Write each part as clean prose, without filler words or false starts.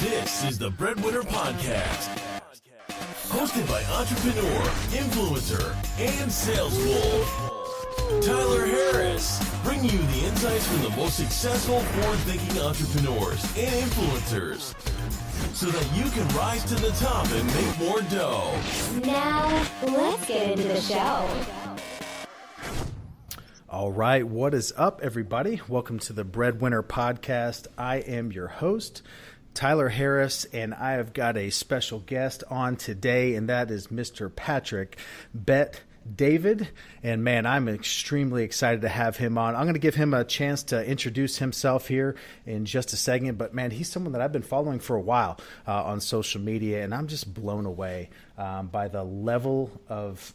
This is the BreadWinner Podcast, hosted by entrepreneur, influencer, and sales wolf, Tyler Harris, bringing you the insights from the most successful forward-thinking entrepreneurs and influencers, so that you can rise to the top and make more dough. Now, let's get into the show. All right, what is up, everybody? Welcome to the BreadWinner Podcast. I am your host, Tyler Harris, and I have got a special guest on today, and that is Mr. Patrick Bet David. And man, I'm extremely excited to have him on. I'm going to give him a chance to introduce himself here in just a second. But man, he's someone that I've been following for a while on social media, and I'm just blown away by the level of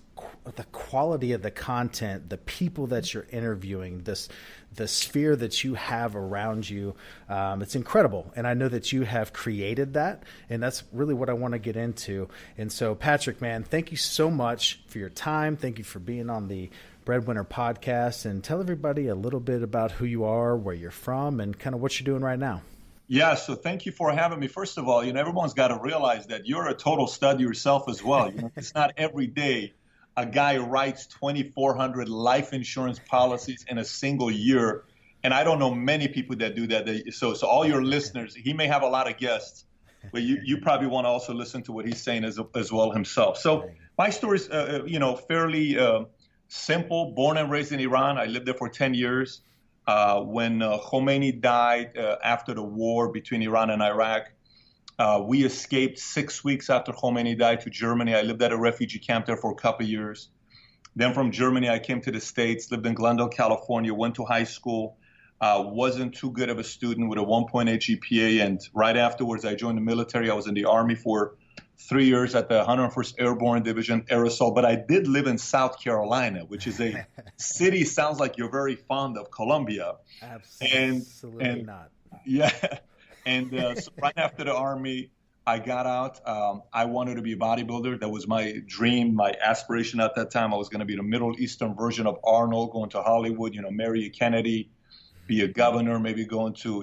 the quality of the content, the people that you're interviewing, the sphere that you have around you. It's incredible. And I know that you have created that, and that's really what I want to get into. And so, Patrick, man, thank you so much for your time. Thank you for being on the BreadWinner Podcast, and tell everybody a little bit about who you are, where you're from, and kind of what you're doing right now. Yeah, so thank you for having me. First of all, everyone's got to realize that you're a total stud yourself as well. It's not every day a guy writes 2,400 life insurance policies in a single year. And I don't know many people that do that. So all your listeners, he may have a lot of guests, but you probably want to also listen to what he's saying as well himself. So my story is, fairly simple. Born and raised in Iran. I lived there for 10 years. When Khomeini died after the war between Iran and Iraq, we escaped 6 weeks after Khomeini died to Germany. I lived at a refugee camp there for a couple of years. Then from Germany, I came to the States, lived in Glendale, California, went to high school, wasn't too good of a student with a 1.8 GPA. And right afterwards, I joined the military. I was in the Army for 3 years at the 101st Airborne Division, Air Assault. But I did live in South Carolina, which is a city, sounds like you're very fond of, Columbia. Absolutely not. Yeah. And so right after the Army, I got out. I wanted to be a bodybuilder. That was my dream, my aspiration at that time. I was going to be the Middle Eastern version of Arnold, going to Hollywood, marry a Kennedy, be a governor, maybe going to,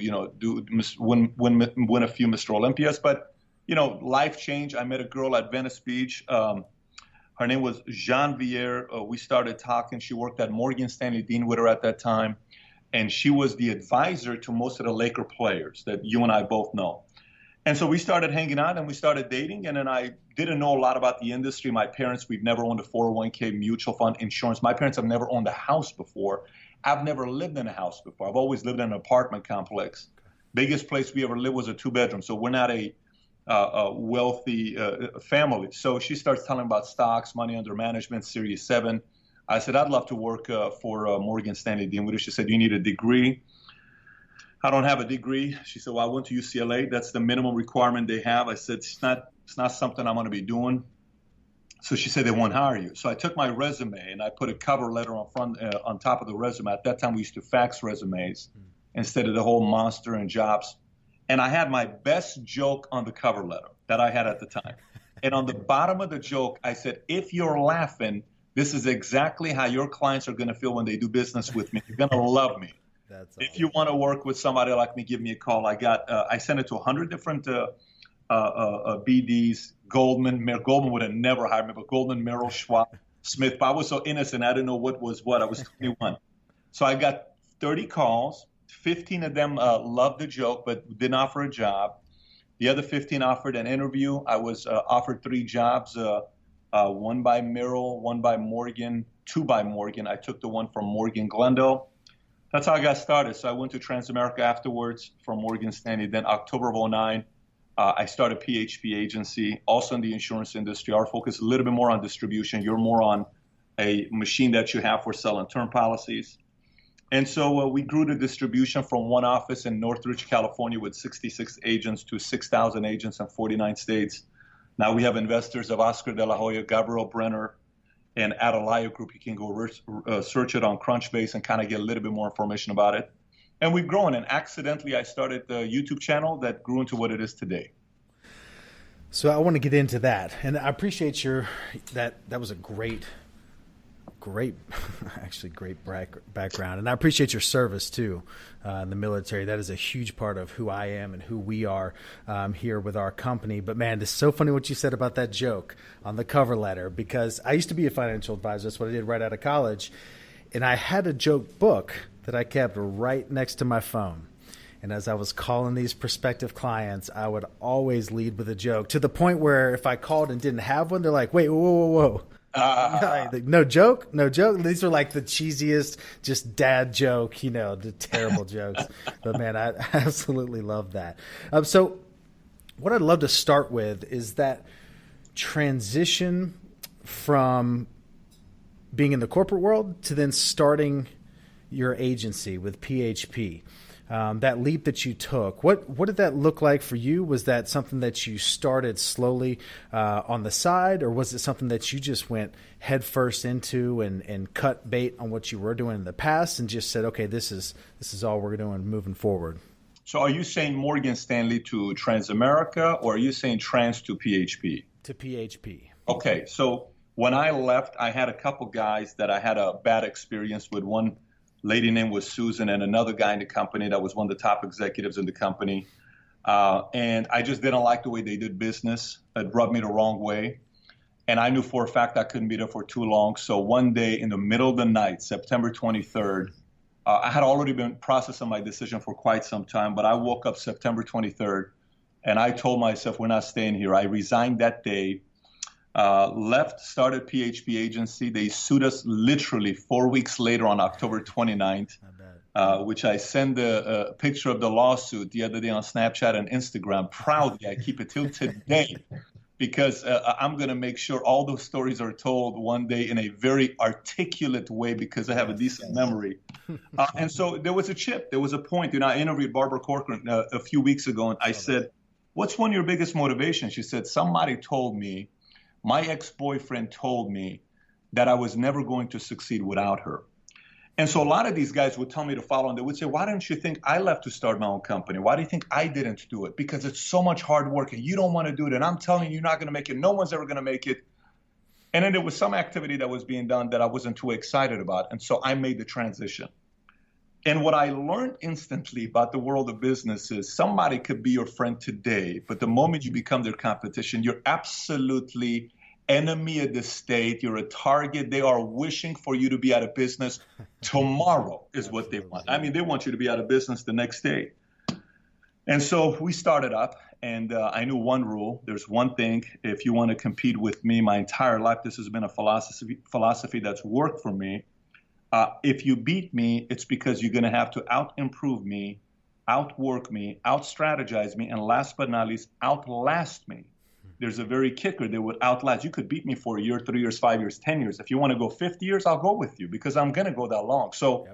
win a few Mr. Olympias. But, life changed. I met a girl at Venice Beach. Her name was Jeanviere. We started talking. She worked at Morgan Stanley, Dean Witter at that time. And she was the advisor to most of the Laker players that you and I both know. And so we started hanging out and we started dating. And then I didn't know a lot about the industry. My parents, we've never owned a 401k, mutual fund, insurance. My parents have never owned a house before. I've never lived in a house before. I've always lived in an apartment complex. Biggest place we ever lived was a 2-bedroom. So we're not a wealthy family. So she starts telling about stocks, money under management, Series 7. I said, I'd love to work for Morgan Stanley Dean Witter. She said, you need a degree. I don't have a degree. She said, well, I went to UCLA. That's the minimum requirement they have. I said, it's not something I'm going to be doing. So she said, they won't hire you. So I took my resume and I put a cover letter on top of the resume. At that time, we used to fax resumes instead of the whole Monster and Jobs. And I had my best joke on the cover letter that I had at the time. And on the bottom of the joke, I said, if you're laughing, this is exactly how your clients are going to feel when they do business with me. You're going to love me. That's if you want to work with somebody like me, give me a call. I sent it to 100 different BDs. Goldman would have never hired me, but Goldman, Merrill, Schwab, Smith. But I was so innocent. I didn't know what was what. I was 21. So I got 30 calls. 15 of them loved the joke, but didn't offer a job. The other 15 offered an interview. I was offered 3 jobs. One by Merrill, one by Morgan, 2 by Morgan. I took the one from Morgan Glendale. That's how I got started. So I went to Transamerica afterwards from Morgan Stanley. Then October of 2009, I started PHP agency, also in the insurance industry. Our focus is a little bit more on distribution. You're more on a machine that you have for selling term policies. And so we grew the distribution from one office in Northridge, California with 66 agents to 6,000 agents in 49 states. Now we have investors of Oscar De La Hoya, Gabriel Brenner, and Atalaya Group. You can go search it on Crunchbase and kind of get a little bit more information about it. And we've grown. And accidentally, I started the YouTube channel that grew into what it is today. So I want to get into that. And I appreciate that was a great great, actually great background. And I appreciate your service too in the military. That is a huge part of who I am and who we are here with our company. But man, it's so funny what you said about that joke on the cover letter, because I used to be a financial advisor. That's what I did right out of college. And I had a joke book that I kept right next to my phone. And as I was calling these prospective clients, I would always lead with a joke, to the point where if I called and didn't have one, they're like, wait, whoa. No joke. These are like the cheesiest, just dad joke, the terrible jokes. But man, I absolutely love that. So what I'd love to start with is that transition from being in the corporate world to then starting your agency with PHP. That leap that you took, what did that look like for you? Was that something that you started slowly on the side, or was it something that you just went headfirst into and cut bait on what you were doing in the past and just said, okay, this is all we're doing moving forward? So are you saying Morgan Stanley to Transamerica, or are you saying Trans to PHP? To PHP. Okay, so when I left, I had a couple guys that I had a bad experience with. One lady named was Susan, and another guy in the company that was one of the top executives in the company. And I just didn't like the way they did business. It rubbed me the wrong way. And I knew for a fact I couldn't be there for too long. So one day in the middle of the night, September 23rd, I had already been processing my decision for quite some time, but I woke up September 23rd and I told myself, we're not staying here. I resigned that day. Left, started PHP agency. They sued us literally 4 weeks later on October 29th, which I sent a picture of the lawsuit the other day on Snapchat and Instagram. Proudly, I keep it till today, because I'm going to make sure all those stories are told one day in a very articulate way, because I have a decent memory. And so there was a chip. There was a point. I interviewed Barbara Corcoran a few weeks ago, and I said, what's one of your biggest motivations? She said, somebody told me, my ex-boyfriend told me that I was never going to succeed without her. And so a lot of these guys would tell me to follow, and they would say, why didn't you think I left to start my own company? Why do you think I didn't do it? Because it's so much hard work and you don't want to do it. And I'm telling you, you're not going to make it. No one's ever going to make it. And then there was some activity that was being done that I wasn't too excited about. And so I made the transition. And what I learned instantly about the world of business is somebody could be your friend today, but the moment you become their competition, you're absolutely enemy of the state. You're a target. They are wishing for you to be out of business tomorrow is what they want. I mean, they want you to be out of business the next day. And so we started up, and I knew one rule. There's one thing. If you want to compete with me my entire life, this has been a philosophy that's worked for me. If you beat me, it's because you're going to have to out-improve me, outwork me, out-strategize me, and last but not least, outlast me. There's a very kicker that would outlast. You could beat me for a year, 3 years, 5 years, 10 years. If you want to go 50 years, I'll go with you, because I'm going to go that long. So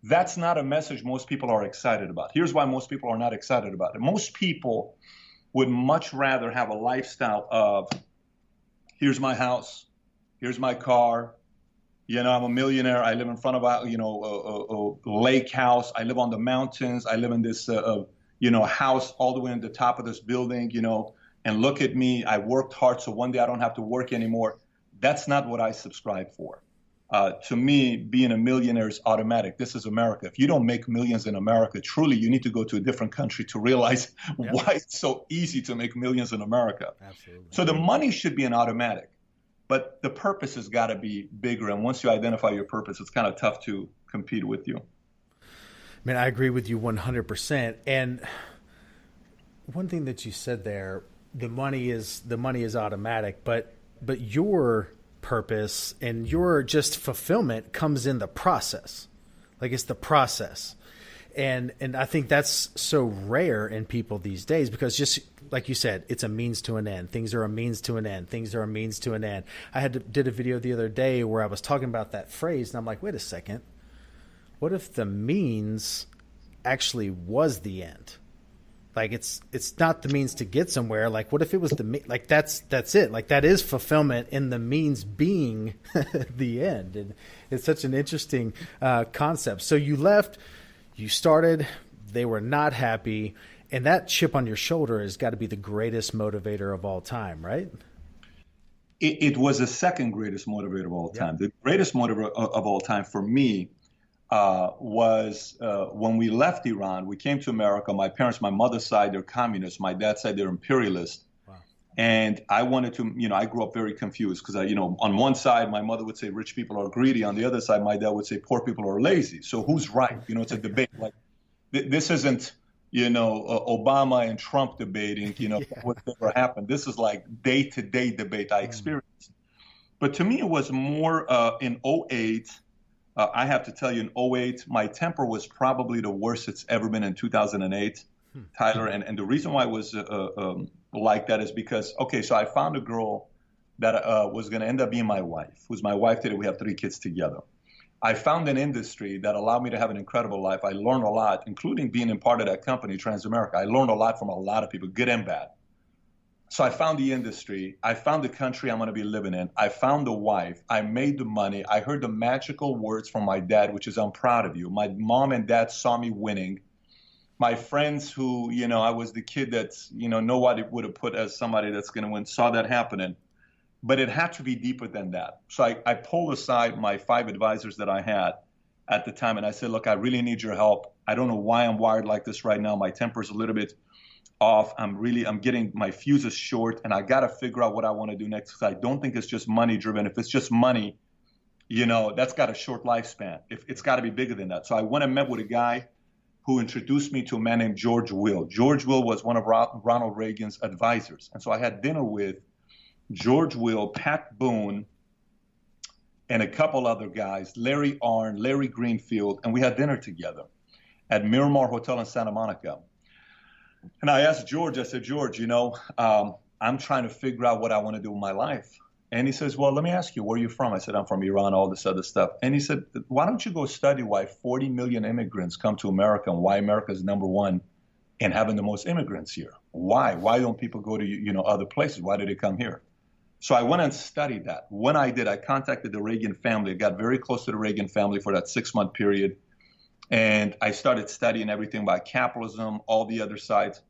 that's not a message most people are excited about. Here's why most people are not excited about it. Most people would much rather have a lifestyle of, here's my house, here's my car, I'm a millionaire. I live in front of a lake house. I live on the mountains. I live in this, house all the way in the top of this building, and look at me. I worked hard, so one day I don't have to work anymore. That's not what I subscribe for. To me, being a millionaire is automatic. This is America. If you don't make millions in America, truly, you need to go to a different country to realize why it's so easy to make millions in America. Absolutely. So the money should be an automatic. But the purpose has got to be bigger. And once you identify your purpose, it's kind of tough to compete with you. Man, I agree with you 100%. And one thing that you said there, the money is automatic, but your purpose and your just fulfillment comes in the process. Like, it's the process. And I think that's so rare in people these days, because just like you said, it's a means to an end. Things are a means to an end. Things are a means to an end. I did a video the other day where I was talking about that phrase, and I'm like, wait a second. What if the means actually was the end? Like, it's not the means to get somewhere. Like, what if it was that's it. Like, that is fulfillment in the means being the end. And it's such an interesting concept. So you left, you started, they were not happy, and that chip on your shoulder has got to be the greatest motivator of all time, right? It was the second greatest motivator of all time. The greatest motivator of all time for me was when we left Iran. We came to America. My parents, my mother's side, they're communists. My dad's side, they're imperialists. And I wanted to, I grew up very confused because on one side, my mother would say rich people are greedy. On the other side, my dad would say poor people are lazy. So who's right? It's a debate. Like this isn't, Obama and Trump debating, whatever happened. This is like day-to-day debate I experienced. But to me, it was more in '08. I have to tell you, in '08, my temper was probably the worst it's ever been in 2008, Tyler. And the reason why it was like that is because, so I found a girl that was going to end up being my wife, who's my wife today. We have 3 kids together. I found an industry that allowed me to have an incredible life. I learned a lot, including being in part of that company, Transamerica. I learned a lot from a lot of people, good and bad. So I found the industry. I found the country I'm going to be living in. I found the wife. I made the money. I heard the magical words from my dad, which is, I'm proud of you. My mom and dad saw me winning. My friends who, I was the kid that's, nobody would have put as somebody that's going to win, saw that happening. But it had to be deeper than that. So I pulled aside my 5 advisors that I had at the time, and I said, look, I really need your help. I don't know why I'm wired like this right now. My temper's a little bit off. I'm getting my fuses short, and I got to figure out what I want to do next, because I don't think it's just money driven. If it's just money, that's got a short lifespan. It's got to be bigger than that. So I went and met with a guy who introduced me to a man named George Will. George Will was one of Ronald Reagan's advisors. And so I had dinner with George Will, Pat Boone, and a couple other guys, Larry Arnn, Larry Greenfield, and we had dinner together at Miramar Hotel in Santa Monica. And I asked George, I said, George, I'm trying to figure out what I want to do with my life. And he says, well, let me ask you, where are you from? I said, I'm from Iran, all this other stuff. And he said, why don't you go study why 40 million immigrants come to America and why America is number one in having the most immigrants here? Why? Why don't people go to, other places? Why do they come here? So I went and studied that. When I did, I contacted the Reagan family. I got very close to the Reagan family for that 6-month period. And I started studying everything about capitalism, all the other sides.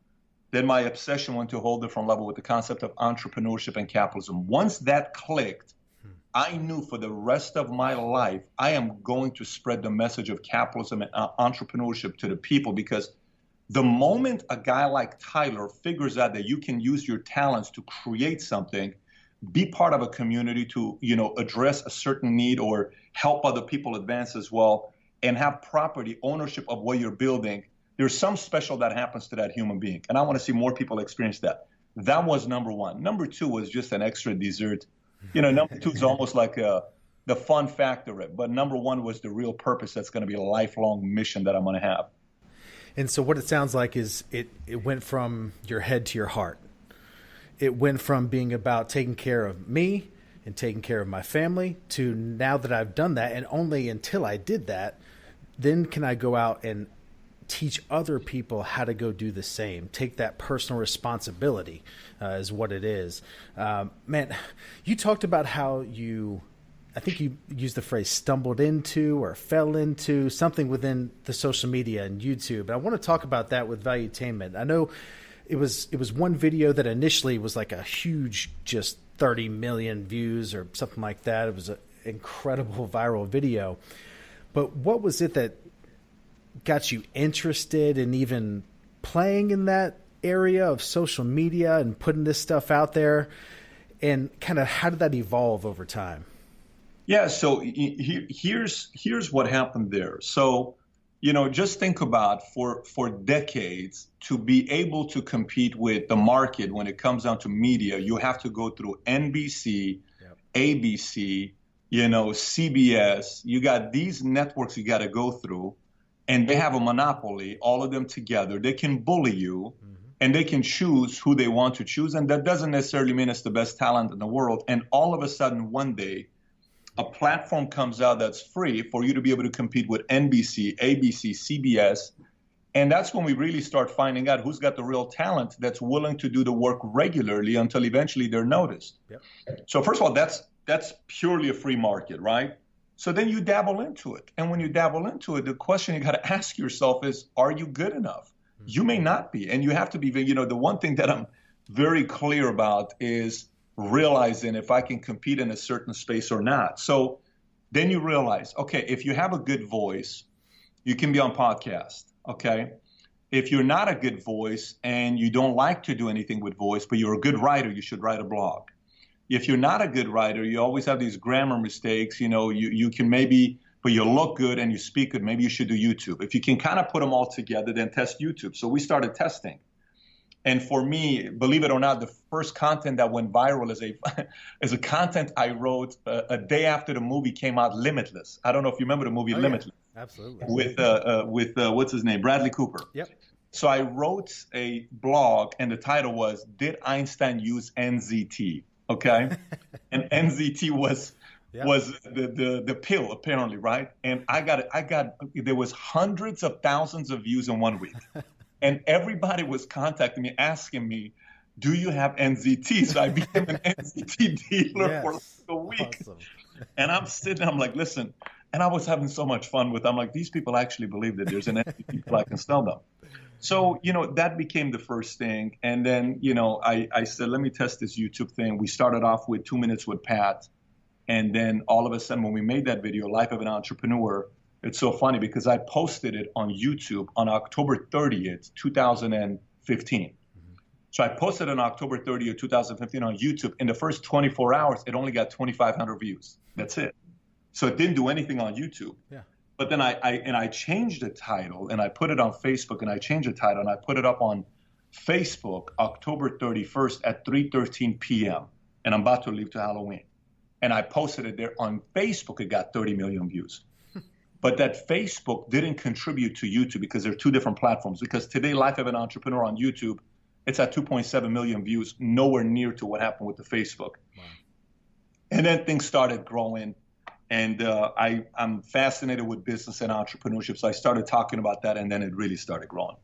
Then my obsession went to a whole different level with the concept of entrepreneurship and capitalism. Once that clicked, I knew for the rest of my life, I am going to spread the message of capitalism and entrepreneurship to the people, because the moment a guy like Tyler figures out that you can use your talents to create something, be part of a community to, address a certain need or help other people advance as well, and have property ownership of what you're building, there's some special that happens to that human being. And I want to see more people experience that. That was number one. Number 2 was just an extra dessert. Number 2 is almost like the fun factor of it. But number 1 was the real purpose that's going to be a lifelong mission that I'm going to have. And so what it sounds like is it went from your head to your heart. It went from being about taking care of me and taking care of my family to, now that I've done that, and only until I did that, then can I go out and teach other people how to go do the same. Take that personal responsibility is what it is. Man, you talked about how I think you used the phrase stumbled into or fell into something within the social media and YouTube. And I want to talk about that with Valuetainment. I know it was one video that initially was like a huge, just 30 million views or something like that. It was an incredible viral video. But what was it that got you interested in even playing in that area of social media and putting this stuff out there? And kind of how did that evolve over time? Yeah, so here's what happened there. So, just think about for decades, to be able to compete with the market when it comes down to media, you have to go through NBC, ABC, CBS. You got these networks you got to go through, and they have a monopoly, all of them together. They can bully you, and they can choose who they want to choose. And that doesn't necessarily mean it's the best talent in the world. And all of a sudden, one day, a platform comes out that's free for you to be able to compete with NBC, ABC, CBS. And that's when we really start finding out who's got the real talent that's willing to do the work regularly until eventually they're noticed. Yep. So first of all, that's purely a free market, right? So then you dabble into it. And when you dabble into it, the question you got to ask yourself is, are you good enough? You may not be. And you have to be, the one thing that I'm very clear about is realizing if I can compete in a certain space or not. So then you realize, okay, if you have a good voice, you can be on podcast, okay? If you're not a good voice and you don't like to do anything with voice, but you're a good writer, you should write a blog. If you're not a good writer, you always have these grammar mistakes, you can maybe, but you look good and you speak good, maybe you should do YouTube. If you can kind of put them all together, then test YouTube. So we started testing. And for me, believe it or not, the first content that went viral is a content I wrote a day after the movie came out, Limitless. I don't know if you remember the movie Limitless. Yeah, absolutely. With what's his name, Bradley Cooper. Yep. So I wrote a blog, and the title was "Did Einstein Use NZT?" Okay, and NZT was the pill, apparently, right? And there was hundreds of thousands of views in 1 week. And everybody was contacting me, asking me, do you have NZT? So I became an NZT dealer for like a week. Awesome. And I'm sitting, I'm like, listen, and I was having so much fun with, I'm like, these people actually believe that there's an NZT pill, I can sell them. So, that became the first thing. And then, I said, let me test this YouTube thing. We started off with 2 Minutes with Pat. And then all of a sudden, when we made that video, Life of an Entrepreneur, it's so funny because I posted it on YouTube on October 30th, 2015. Mm-hmm. So I posted on October 30th, 2015 on YouTube. In the first 24 hours, it only got 2,500 views. That's it. So it didn't do anything on YouTube. Yeah. But then I changed the title and I put it on Facebook and I changed the title and I put it up on Facebook October 31st at 3:13 p.m. And I'm about to leave to Halloween. And I posted it there on Facebook. It got 30 million views. But that Facebook didn't contribute to YouTube because they're two different platforms. Because today, Life of an Entrepreneur on YouTube, it's at 2.7 million views, nowhere near to what happened with the Facebook. Wow. And then things started growing. And I'm fascinated with business and entrepreneurship. So I started talking about that, and then it really started growing.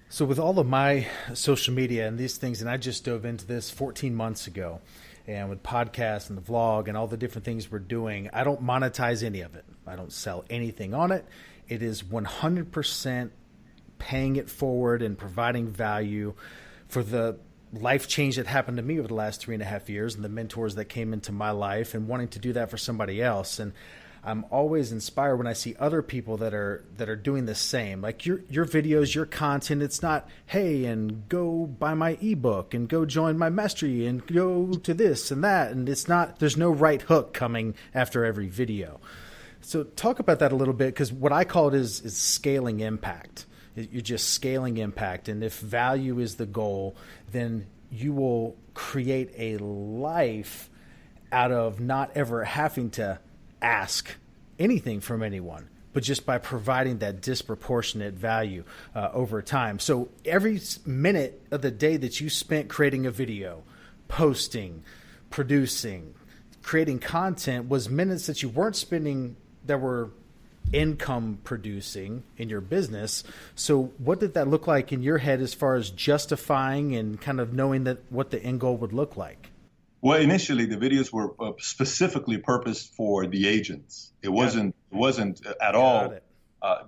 So with all of my social media and these things, and I just dove into this 14 months ago, and with podcasts and the vlog and all the different things we're doing, I don't monetize any of it. I don't sell anything on it. It is 100% paying it forward and providing value for the life change that happened to me over the last 3.5 years and the mentors that came into my life and wanting to do that for somebody else. And I'm always inspired when I see other people that are doing the same. Like your videos, your content, it's not, hey, and go buy my ebook and go join my mastery and go to this and that. And it's not, there's no right hook coming after every video. So talk about that a little bit, because what I call it is scaling impact. You're just scaling impact. And if value is the goal, then you will create a life out of not ever having to ask anything from anyone, but just by providing that disproportionate value over time. So every minute of the day that you spent creating a video, posting, producing, creating content was minutes that you weren't spending that were income producing in your business. So what did that look like in your head as far as justifying and kind of knowing that what the end goal would look like? Well, initially the videos were specifically purposed for the agents. It wasn't at all.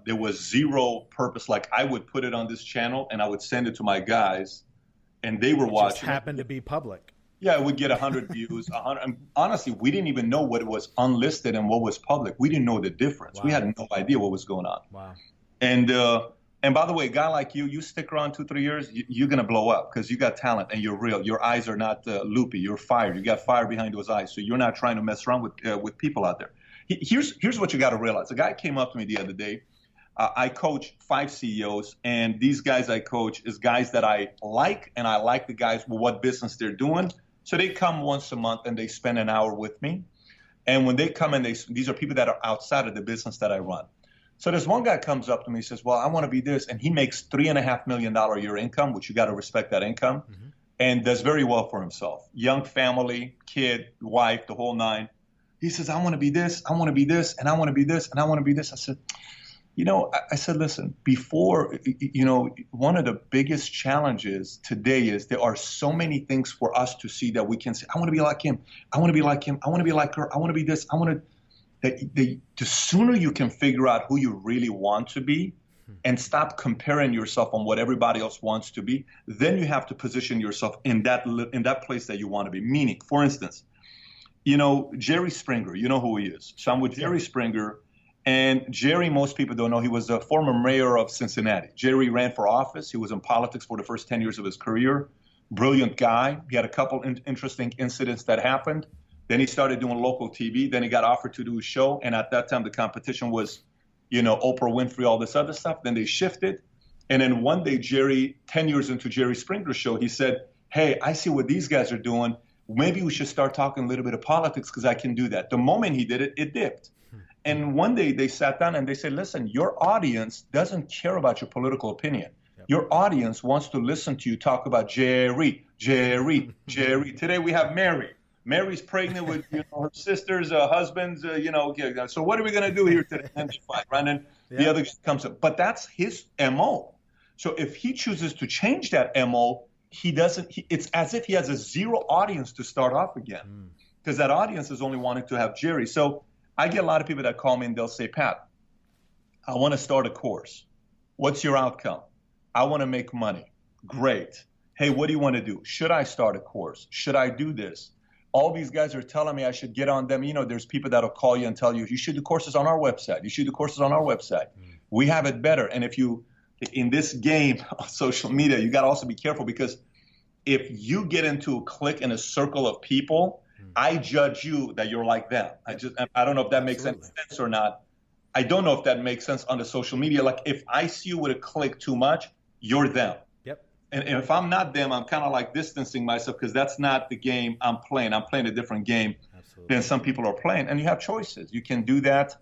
There was zero purpose. Like I would put it on this channel and I would send it to my guys, and they were watching. It just happened to be public. Yeah, it would get 100 views. 100. And honestly, we didn't even know what was unlisted and what was public. We didn't know the difference. Wow. We had no idea what was going on. Wow. And by the way, a guy like you stick around 2-3 years, you're going to blow up because you got talent and you're real. Your eyes are not loopy. You're fired. You got fire behind those eyes. So you're not trying to mess around with people out there. Here's what you got to realize. A guy came up to me the other day. I coach 5 CEOs, and these guys I coach is guys that I like, and I like the guys with what business they're doing. So they come once a month and they spend an hour with me. And when they come in, these are people that are outside of the business that I run. So there's one guy comes up to me and says, well, I want to be this. And he makes $3.5 million a year income, which you got to respect that income, mm-hmm. and does very well for himself. Young family, kid, wife, the whole nine. He says, I want to be this, I want to be this, and I want to be this, and I want to be this. I said, I said, listen, before, one of the biggest challenges today is there are so many things for us to see that we can say, I want to be like him. I want to be like him. I want to be like her. I want to be this. I want to. The sooner you can figure out who you really want to be, and stop comparing yourself on what everybody else wants to be, then you have to position yourself in that place that you want to be. Meaning, for instance, Jerry Springer, you know who he is. So I'm with Jerry Springer, and Jerry, most people don't know, he was a former mayor of Cincinnati. Jerry ran for office. He was in politics for the first 10 years of his career. Brilliant guy. He had a couple interesting incidents that happened. Then he started doing local TV. Then he got offered to do a show. And at that time, the competition was, Oprah Winfrey, all this other stuff. Then they shifted. And then one day, Jerry, 10 years into Jerry Springer's show, he said, hey, I see what these guys are doing. Maybe we should start talking a little bit of politics because I can do that. The moment he did it, it dipped. And one day they sat down and they said, listen, your audience doesn't care about your political opinion. Yep. Your audience wants to listen to you talk about Jerry. Today we have Mary. Mary's pregnant with her sister's husband's, so what are we going to do here today? And they fight, right? And the other guy comes up. But that's his MO. So if he chooses to change that MO, it's as if he has a zero audience to start off again, because that audience is only wanting to have Jerry. So I get a lot of people that call me and they'll say, Pat, I want to start a course. What's your outcome? I want to make money. Great. Hey, what do you want to do? Should I start a course? Should I do this? All these guys are telling me I should get on them. There's people that'll call you and tell you should do courses on our website. You should do courses on our website. We have it better. And in this game of social media, you got to also be careful, because if you get into a clique in a circle of people, I judge you that you're like them. I don't know if that makes any sense or not. I don't know if that makes sense on the social media. Like if I see you with a clique too much, you're them. Yep. And if I'm not them, I'm kind of like distancing myself, because that's not the game I'm playing. I'm playing a different game than some people are playing. And you have choices. You can do that.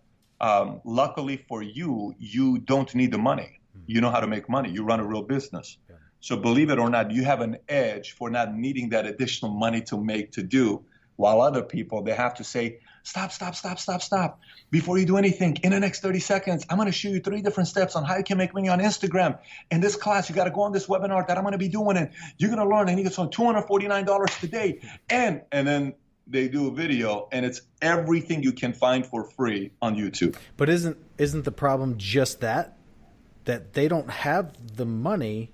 Luckily for you, you don't need the money. You know how to make money. You run a real business. Yeah. So believe it or not, you have an edge for not needing that additional money to do. While other people, they have to say, stop. Before you do anything, in the next 30 seconds, I'm going to show you 3 different steps on how you can make money on Instagram. In this class, you got to go on this webinar that I'm going to be doing, and you're going to learn, and it's on $249 today. And then they do a video, and it's everything you can find for free on YouTube. But isn't the problem just that they don't have the money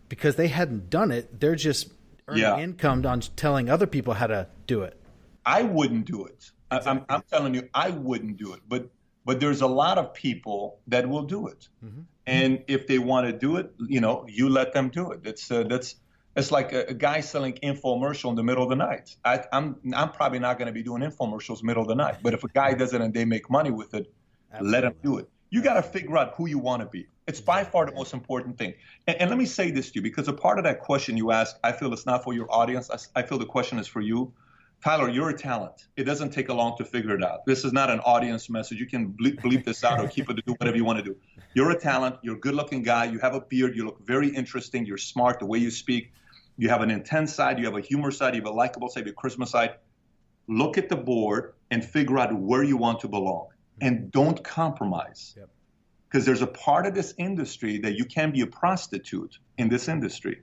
because they hadn't done it? They're just earning income on telling other people how to do it. I wouldn't do it. Exactly. I'm telling you, I wouldn't do it. But there's a lot of people that will do it. Mm-hmm. And if they want to do it, you let them do it. It's like a guy selling infomercial in the middle of the night. I'm probably not going to be doing infomercials middle of the night. But if a guy does it and they make money with it, let him do it. You got to figure out who you want to be. It's by far the most important thing. And let me say this to you, because a part of that question you asked, I feel it's not for your audience. I feel the question is for you. Tyler, you're a talent. It doesn't take long to figure it out. This is not an audience message. You can bleep this out or keep it to do whatever you want to do. You're a talent. You're a good-looking guy. You have a beard. You look very interesting. You're smart. The way you speak. You have an intense side. You have a humor side. You have a likable side. You have a charisma side. Look at the board and figure out where you want to belong. And don't compromise. Yep. Because there's a part of this industry that you can be a prostitute in this industry.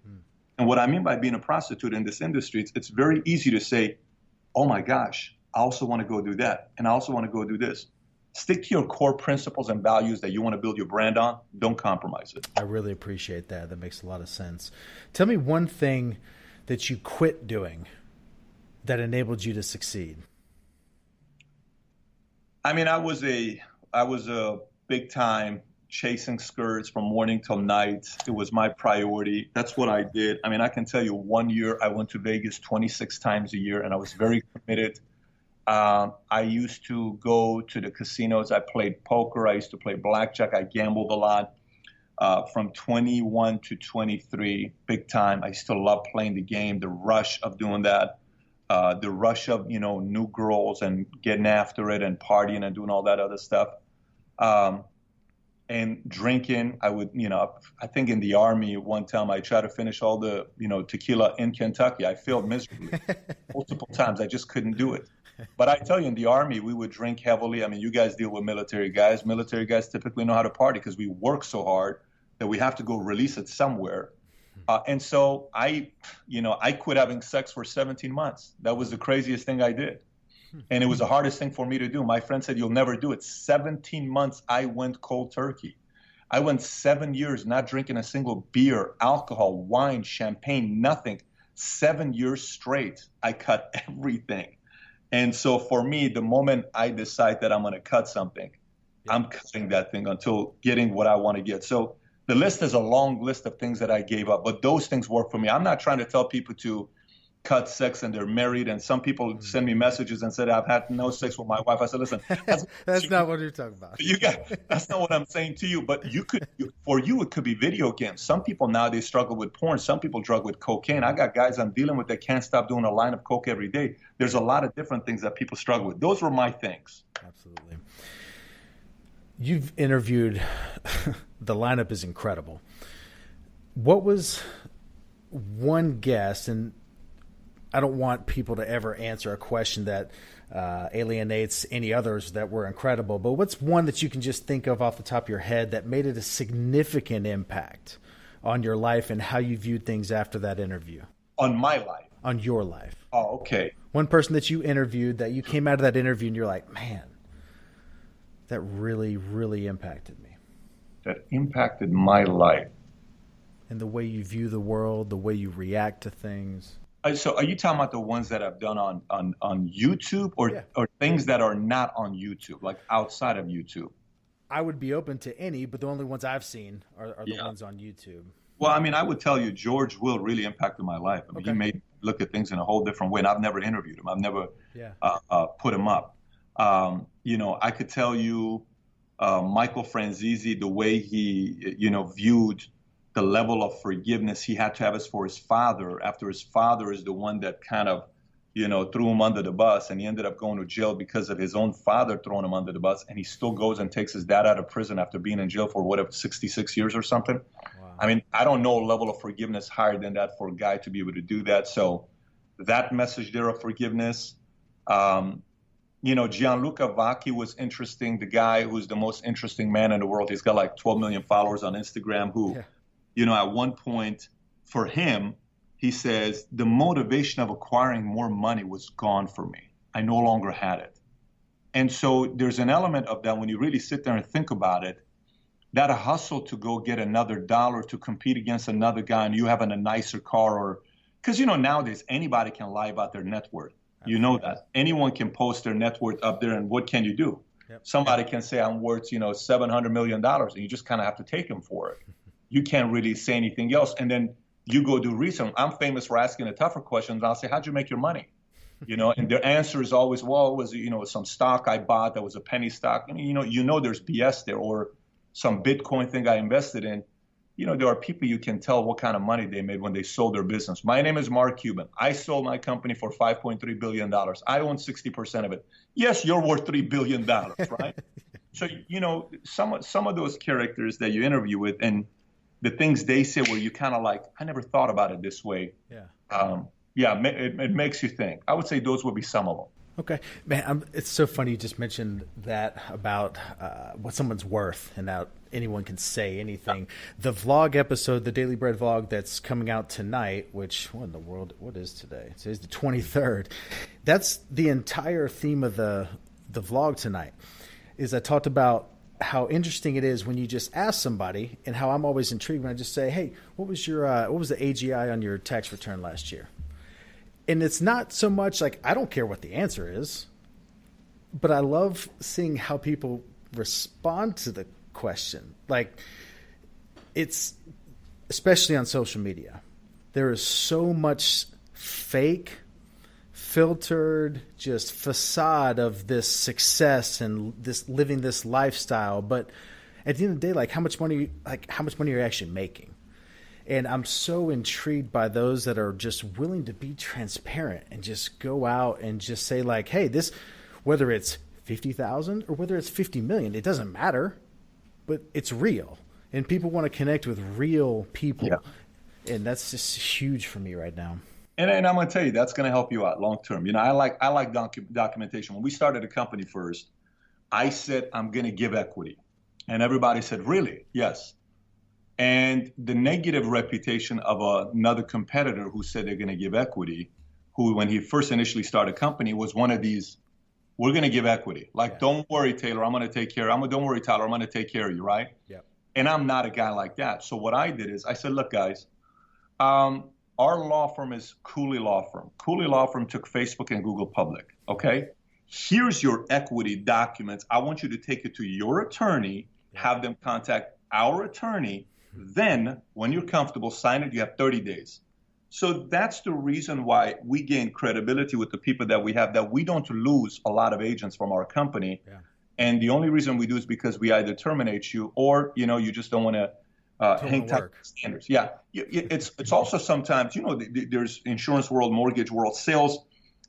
And what I mean by being a prostitute in this industry, it's very easy to say, oh my gosh, I also want to go do that. And I also want to go do this. Stick to your core principles and values that you want to build your brand on. Don't compromise it. I really appreciate that. That makes a lot of sense. Tell me one thing that you quit doing that enabled you to succeed. I mean, I was a big time chasing skirts from morning till night. It was my priority. That's what I did. I mean, I can tell you, one year I went to Vegas 26 times a year, and I was very committed. I used to go to the casinos. I played poker. I used to play blackjack. I gambled a lot. From 21 to 23, big time. I still love playing the game, the rush of doing that, the rush of, new girls and getting after it and partying and doing all that other stuff. And drinking, I would, I think in the Army one time I tried to finish all the, tequila in Kentucky. I failed miserably multiple times. I just couldn't do it. But I tell you, in the Army, we would drink heavily. I mean, you guys deal with military guys. Military guys typically know how to party because we work so hard that we have to go release it somewhere. And so I quit having sex for 17 months. That was the craziest thing I did. And it was the hardest thing for me to do. My friend said, you'll never do it. 17 months, I went cold turkey. I went 7 years not drinking a single beer, alcohol, wine, champagne, nothing. 7 years straight. I cut everything. And so for me, the moment I decide that I'm going to cut something, I'm cutting that thing until getting what I want to get. So the list is a long list of things that I gave up, but those things work for me. I'm not trying to tell people to cut sex and they're married. And some people send me messages and said, I've had no sex with my wife. I said, listen, that's not what you're talking about. That's not what I'm saying to you. But for you, it could be video games. Some people nowadays struggle with porn. Some people struggle with cocaine. I got guys I'm dealing with that can't stop doing a line of coke every day. There's a lot of different things that people struggle with. Those were my things. Absolutely. You've interviewed, the lineup is incredible. What was one guest, and I don't want people to ever answer a question that alienates any others that were incredible, but what's one that you can just think of off the top of your head that made it a significant impact on your life and how you viewed things after that interview? On my life? On your life. Oh, okay. One person that you interviewed that you came out of that interview and you're like, man, that really, really impacted me. That impacted my life. And the way you view the world, the way you react to things. So are you talking about the ones that I've done on YouTube or things that are not on YouTube, like outside of YouTube? I would be open to any, but the only ones I've seen are the ones on YouTube. Well, I mean, I would tell you George Will really impacted my life. I mean, he made me look at things in a whole different way, and I've never interviewed him. I've never put him up. I could tell you Michael Franzese, the way he, viewed the level of forgiveness he had to have for his father after his father is the one that kind of, threw him under the bus, and he ended up going to jail because of his own father throwing him under the bus, and he still goes and takes his dad out of prison after being in jail for 66 years or something. Wow. I mean, I don't know a level of forgiveness higher than that for a guy to be able to do that. So that message there of forgiveness, Gianluca Vacchi was interesting, the guy who's the most interesting man in the world. He's got like 12 million followers on Instagram who, at one point for him, he says, the motivation of acquiring more money was gone for me. I no longer had it. And so there's an element of that when you really sit there and think about it, that hustle to go get another dollar to compete against another guy and you having a nicer car or, because, nowadays anybody can lie about their net worth. You know that. Anyone can post their net worth up there, and what can you do? Somebody can say, I'm worth, $700 million, and you just kind of have to take them for it. You can't really say anything else. And then you go do research. I'm famous for asking the tougher questions. I'll say, how'd you make your money? And their answer is always, well, it was, some stock I bought that was a penny stock. I mean, there's BS there, or some Bitcoin thing I invested in. There are people you can tell what kind of money they made when they sold their business. My name is Mark Cuban. I sold my company for $5.3 billion. I own 60% of it. Yes, you're worth $3 billion, right? So, some of those characters that you interview with and the things they say where you kind of like, I never thought about it this way. It makes you think. I would say those would be some of them. Okay. Man, it's so funny you just mentioned that about what someone's worth and how anyone can say anything. The vlog episode, the Daily Bread vlog that's coming out tonight, which, what in the world, what is today? Today's the 23rd. That's the entire theme of the vlog tonight, is I talked about how interesting it is when you just ask somebody, and how I'm always intrigued when I just say, hey, what was the AGI on your tax return last year? And it's not so much like, I don't care what the answer is, but I love seeing how people respond to the question. Like, it's, especially on social media, there is so much fake, filtered, just facade of this success and this living this lifestyle. But at the end of the day, like, how much money are you actually making? And I'm so intrigued by those that are just willing to be transparent and just go out and just say, like, hey, this, whether it's 50,000 or whether it's 50 million, it doesn't matter, but it's real. And people want to connect with real people. Yeah. And that's just huge for me right now. And I'm going to tell you, that's going to help you out long term. I like documentation. When we started the company first, I said, I'm going to give equity. And everybody said, really? Yes. And the negative reputation of another competitor who said they're going to give equity, who, when he first initially started a company, was one of these, we're going to give equity. Like, don't worry, Taylor, I'm going to take care. Don't worry, Tyler, I'm going to take care of you, right? Yep. And I'm not a guy like that. So what I did is I said, look, guys, our law firm is Cooley Law Firm. Cooley Law Firm took Facebook and Google public. Okay. Here's your equity documents. I want you to take it to your attorney, have them contact our attorney. Then when you're comfortable, sign it. You have 30 days. So that's the reason why we gain credibility with the people that we have, that we don't lose a lot of agents from our company. Yeah. And the only reason we do is because we either terminate you or, you just don't want to hang tight standards. Yeah. It's also sometimes, there's insurance world, mortgage world, sales.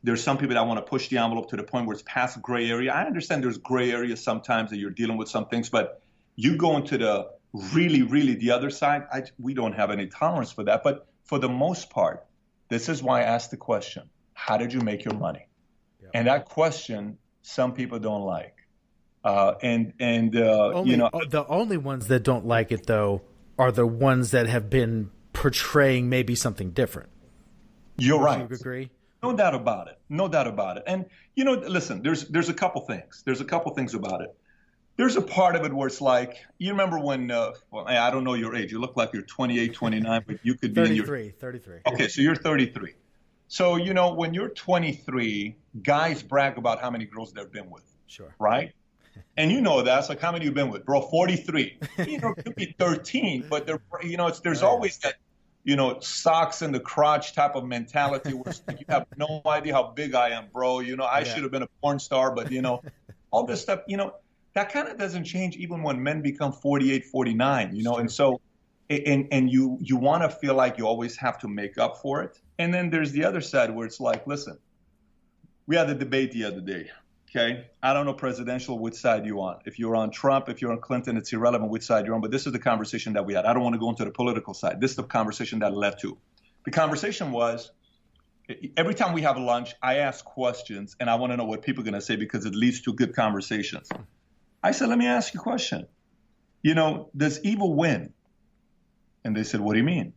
There's some people that want to push the envelope to the point where it's past gray area. I understand there's gray areas sometimes that you're dealing with some things, but you go into the really, really the other side. We don't have any tolerance for that. But for the most part, this is why I asked the question, how did you make your money? Yep. And that question, some people don't like. The only ones that don't like it, though, are the ones that have been portraying maybe something different. You're right. Would you agree? No doubt about it. No doubt about it. And, listen, there's a couple things. There's a couple things about it. There's a part of it where it's like, you remember when, I don't know your age. You look like you're 28, 29, but you could be 33. Okay, so you're 33. So, when you're 23, guys brag about how many girls they've been with. Sure. Right? And that's like, how many you've been with? Bro, 43. It could be 13, but there's always that, socks in the crotch type of mentality where it's like, you have no idea how big I am, bro. I should have been a porn star, but, all this stuff, that kind of doesn't change even when men become 48, 49, and so, and you want to feel like you always have to make up for it. And then there's the other side where it's like, listen, we had a debate the other day. Okay, I don't know presidential which side you're on. If you're on Trump, if you're on Clinton, it's irrelevant which side you're on. But this is the conversation that we had. I don't want to go into the political side. This is the conversation that led to. The conversation was, every time we have lunch, I ask questions, and I want to know what people are going to say because it leads to good conversations. I said, let me ask you a question. Does evil win? And they said, what do you mean?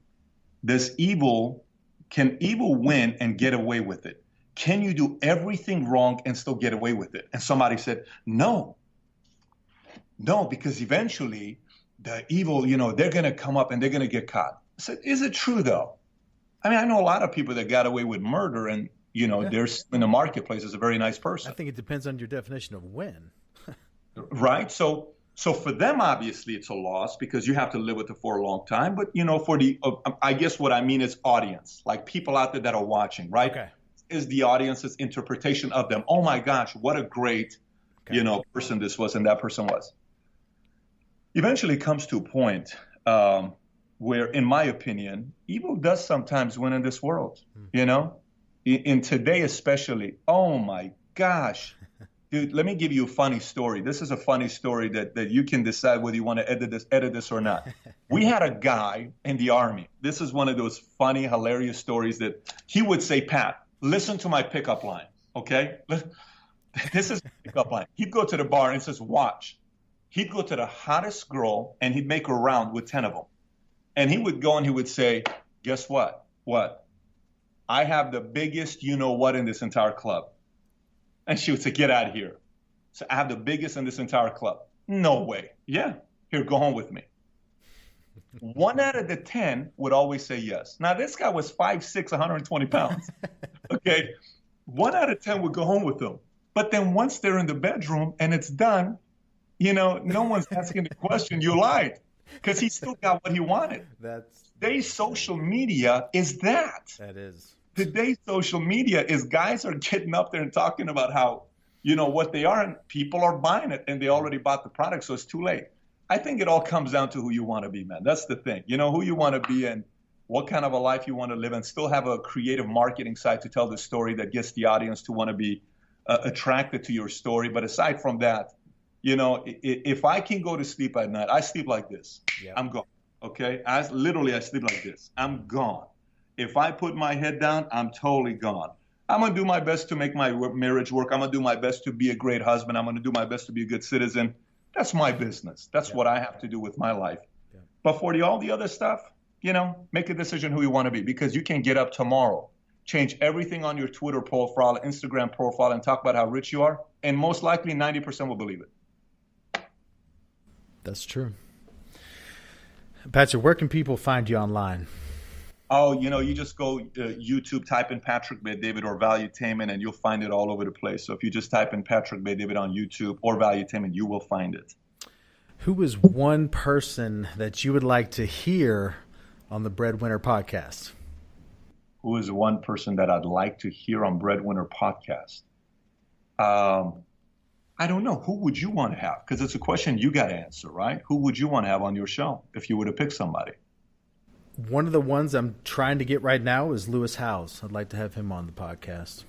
Can evil win and get away with it? Can you do everything wrong and still get away with it? And somebody said, no, because eventually the evil, they're going to come up and they're going to get caught. I said, is it true though? I mean, I know a lot of people that got away with murder and, they're in the marketplace as a very nice person. I think it depends on your definition of win. Right. So for them, obviously it's a loss because you have to live with it for a long time. But, for I guess what I mean is audience, like people out there that are watching, right? Okay. Is the audience's interpretation of them. Oh my gosh, what a great, person this was and that person was. Eventually it comes to a point where, in my opinion, evil does sometimes win in this world, in today especially. Oh my gosh. Dude, let me give you a funny story. This is a funny story that you can decide whether you want to edit this or not. We had a guy in the Army. This is one of those funny, hilarious stories that he would say, Pat, listen to my pickup line, okay? This is pickup line. He'd go to the bar and says, watch. He'd go to the hottest girl and he'd make a round with 10 of them. And he would go and he would say, guess what? What? I have the biggest you-know-what in this entire club. And she would say, get out of here. So I have the biggest in this entire club. No way. Yeah. Here, go home with me. 1 out of the 10 would always say yes. Now, this guy was 5'6", 120 pounds. Okay. 1 out of 10 would go home with him. But then once they're in the bedroom and it's done, no one's asking the question, you lied. Because he still got what he wanted. Today's social media is that. That is. Today's social media is guys are getting up there and talking about how, what they are, and people are buying it and they already bought the product, so it's too late. I think it all comes down to who you want to be, man. That's the thing. Who you want to be and what kind of a life you want to live and still have a creative marketing side to tell the story that gets the audience to want to be attracted to your story. But aside from that, if I can go to sleep at night, I sleep like this. Yep. I'm gone. Okay. I sleep like this. I'm gone. If I put my head down, I'm totally gone. I'm going to do my best to make my marriage work. I'm going to do my best to be a great husband. I'm going to do my best to be a good citizen. That's my business. That's what I have to do with my life. Yeah. But for all the other stuff, make a decision who you want to be, because you can get up tomorrow, change everything on your Twitter profile, Instagram profile, and talk about how rich you are. And most likely 90% will believe it. That's true. Patrick, where can people find you online? Oh, you just go YouTube, type in Patrick Bet-David or Valuetainment, and you'll find it all over the place. So if you just type in Patrick Bet-David on YouTube or Valuetainment, you will find it. Who is one person that you would like to hear on the BreadWinner podcast? Who is one person that I'd like to hear on BreadWinner podcast? I don't know. Who would you want to have? Because it's a question you got to answer, right? Who would you want to have on your show if you were to pick somebody? One of the ones I'm trying to get right now is Lewis Howes. I'd like to have him on the podcast.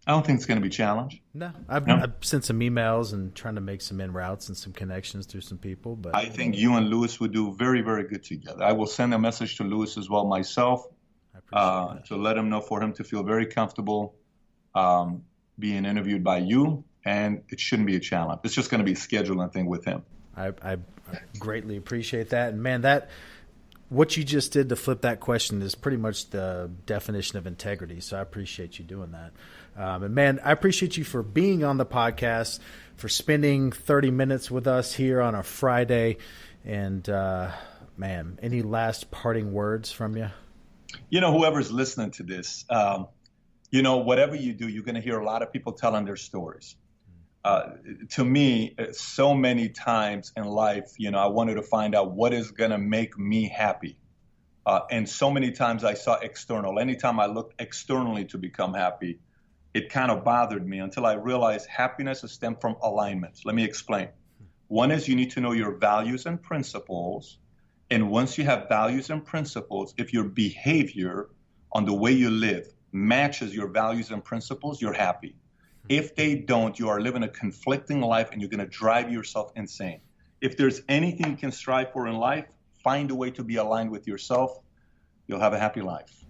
I don't think it's going to be a challenge. No, I've sent some emails and trying to make some in routes and some connections through some people. But I think you and Lewis would do very, very good together. I will send a message to Lewis as well myself to let him know, for him to feel very comfortable being interviewed by you, and it shouldn't be a challenge. It's just going to be a scheduling thing with him. I greatly appreciate that. And man, what you just did to flip that question is pretty much the definition of integrity. So I appreciate you doing that. And man, I appreciate you for being on the podcast, for spending 30 minutes with us here on a Friday. And man, any last parting words from you? Whoever's listening to this, whatever you do, you're going to hear a lot of people telling their stories. To me, so many times in life, I wanted to find out what is going to make me happy. And so many times I saw external. Anytime I looked externally to become happy, it kind of bothered me until I realized happiness is stemmed from alignment. Let me explain. One is you need to know your values and principles. And once you have values and principles, if your behavior on the way you live matches your values and principles, you're happy. If they don't, you are living a conflicting life and you're going to drive yourself insane. If there's anything you can strive for in life, find a way to be aligned with yourself. You'll have a happy life.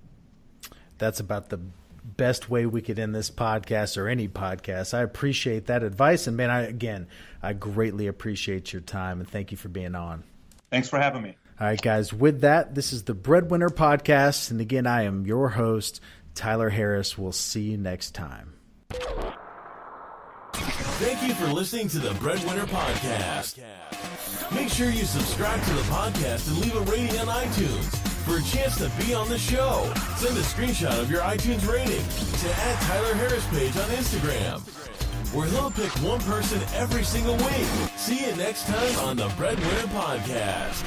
That's about the best way we could end this podcast or any podcast. I appreciate that advice. And man, I greatly appreciate your time and thank you for being on. Thanks for having me. All right, guys, with that, this is the BreadWinner podcast. And again, I am your host, Tyler Harris. We'll see you next time. Thank you for listening to the BreadWinner podcast. Make sure you subscribe to the podcast and leave a rating on iTunes. For a chance to be on the show, send a screenshot of your iTunes rating to @TylerHarris page on Instagram, where he'll pick one person every single week. See you next time on the BreadWinner podcast.